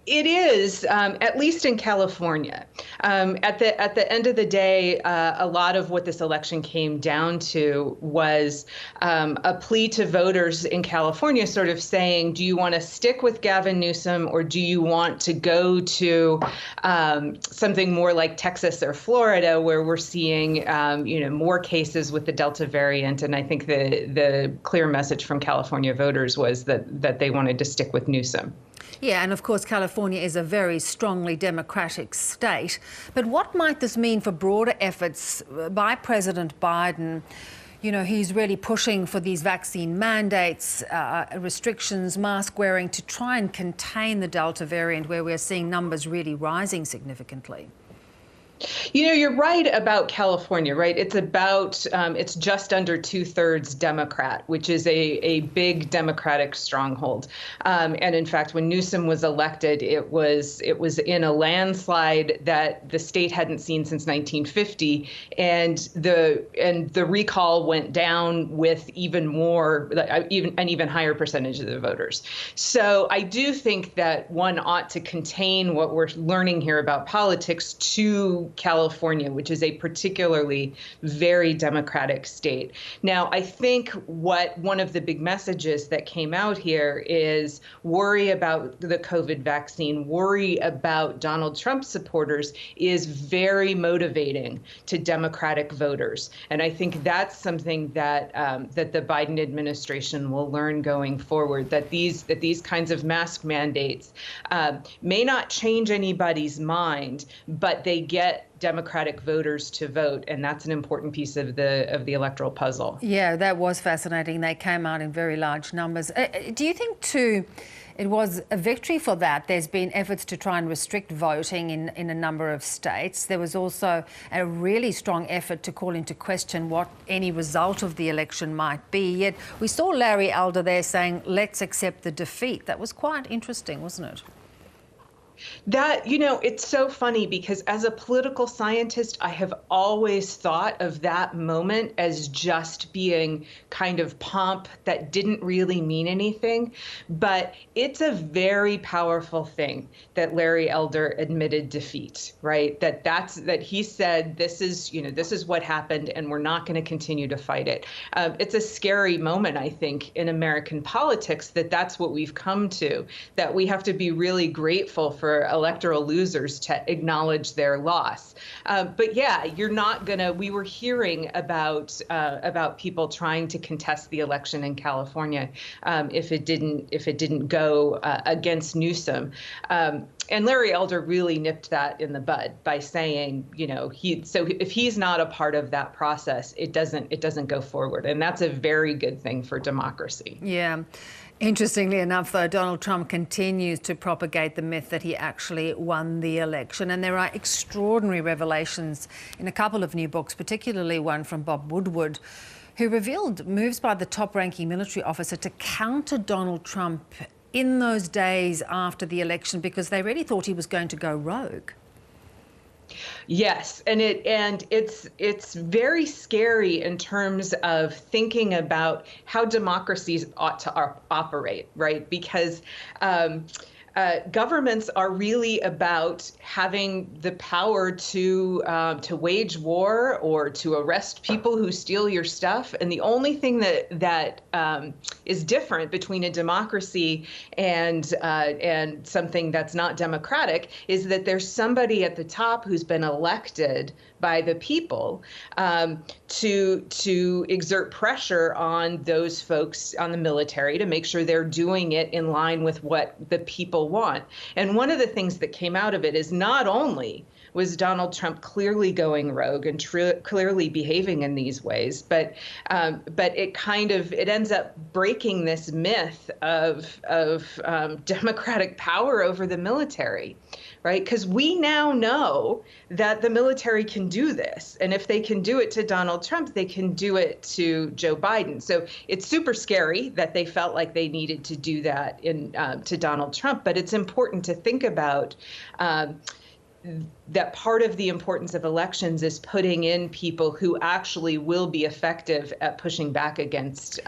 It is, at least in California. At the end of the day, a lot of what this election came down to was a plea to voters in California, sort of saying, "Do you want to stick with Gavin Newsom, or do you want to go to something more like Texas or Florida, where we're seeing, more cases with the Delta variant?" And I think the clear message from California voters was that they wanted to stick with Newsom. Yeah, and of course California is a very strongly democratic state. But what might this mean for broader efforts by President Biden? You know, he's really pushing for these vaccine mandates, restrictions, mask wearing to try and contain the Delta variant, where we're seeing numbers really rising significantly. You're right about California, right? It's just under 2/3 Democrat, which is a big Democratic stronghold. And in fact, when Newsom was elected, it was in a landslide that the state hadn't seen since 1950, and the recall went down with an even higher percentage of the voters. So I do think that one ought to contain what we're learning here about politics to California, which is a particularly very democratic state. Now, I think one of the big messages that came out here is worry about the COVID vaccine, worry about Donald Trump supporters is very motivating to Democratic voters. And I think that's something that the Biden administration will learn going forward, that these kinds of mask mandates may not change anybody's mind, but they get Democratic voters to vote, and that's an important piece of the electoral puzzle. Yeah, that was fascinating. They came out in very large numbers. Do you think, too, it was a victory for that? There's been efforts to try and restrict voting in a number of states. There was also a really strong effort to call into question what any result of the election might be. Yet we saw Larry Elder there saying, "Let's accept the defeat." That was quite interesting, wasn't it? That, it's so funny because as a political scientist, I have always thought of that moment as just being kind of pomp that didn't really mean anything. But it's a very powerful thing that Larry Elder admitted defeat, right? That he said, this is what happened, and we're not going to continue to fight it. It's a scary moment, I think, in American politics that's what we've come to, that we have to be really grateful for electoral losers to acknowledge their loss. But yeah, we were hearing about people trying to contest the election in California if it didn't go against Newsom. And Larry Elder really nipped that in the bud by saying, if he's not a part of that process, it doesn't go forward. And that's a very good thing for democracy. Yeah. Interestingly enough, though, Donald Trump continues to propagate the myth that he actually won the election. And there are extraordinary revelations in a couple of new books, particularly one from Bob Woodward, who revealed moves by the top-ranking military officer to counter Donald Trump in those days after the election because they really thought he was going to go rogue. Yes, and it's very scary in terms of thinking about how democracies ought to operate, right? Because governments are really about having the power to wage war or to arrest people who steal your stuff. And the only thing that is different between a democracy and something that's not democratic is that there's somebody at the top who's been elected by the people to exert pressure on those folks, on the military, to make sure they're doing it in line with what the people want. And one of the things that came out of it is not only was Donald Trump clearly going rogue and clearly behaving in these ways, but it ends up breaking this myth of democratic power over the military, right? Because we now know that the military can do this, and if they can do it to Donald Trump, they can do it to Joe Biden. So it's super scary that they felt like they needed to do that to Donald Trump, but it's important to think about that part of the importance of elections is putting in people who actually will be effective at pushing back against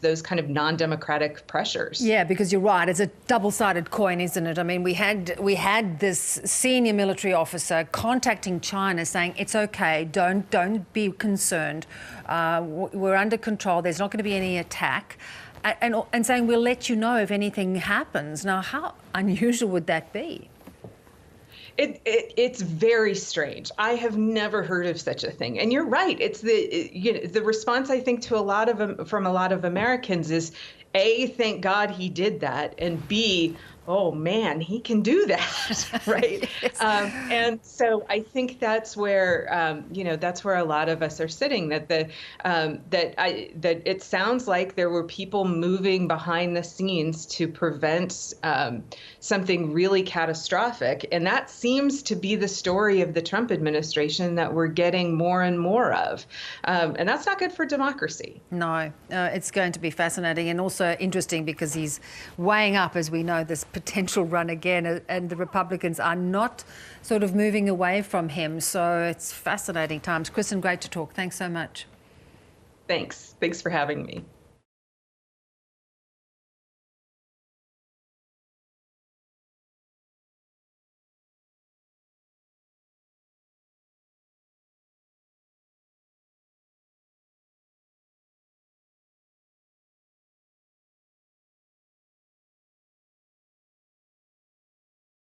those kind of non-democratic pressures. Yeah, because you're right. It's a double-sided coin, isn't it? I mean, we had this senior military officer contacting China saying it's okay, don't be concerned, we're under control. There's not going to be any attack, and saying we'll let you know if anything happens. Now, how unusual would that be? It's very strange. I have never heard of such a thing. And you're right. It's the response, I think, to from a lot of Americans is, A, thank God he did that, and B, oh man, he can do that, right? Yes. And so I think that's where that's where a lot of us are sitting. That that it sounds like there were people moving behind the scenes to prevent something really catastrophic, and that seems to be the story of the Trump administration that we're getting more and more of, and that's not good for democracy. No, it's going to be fascinating and also interesting because he's weighing up, as we know, this potential run again, and the Republicans are not sort of moving away from him. So it's fascinating times. Kristin, great to talk. Thanks so much. Thanks for having me.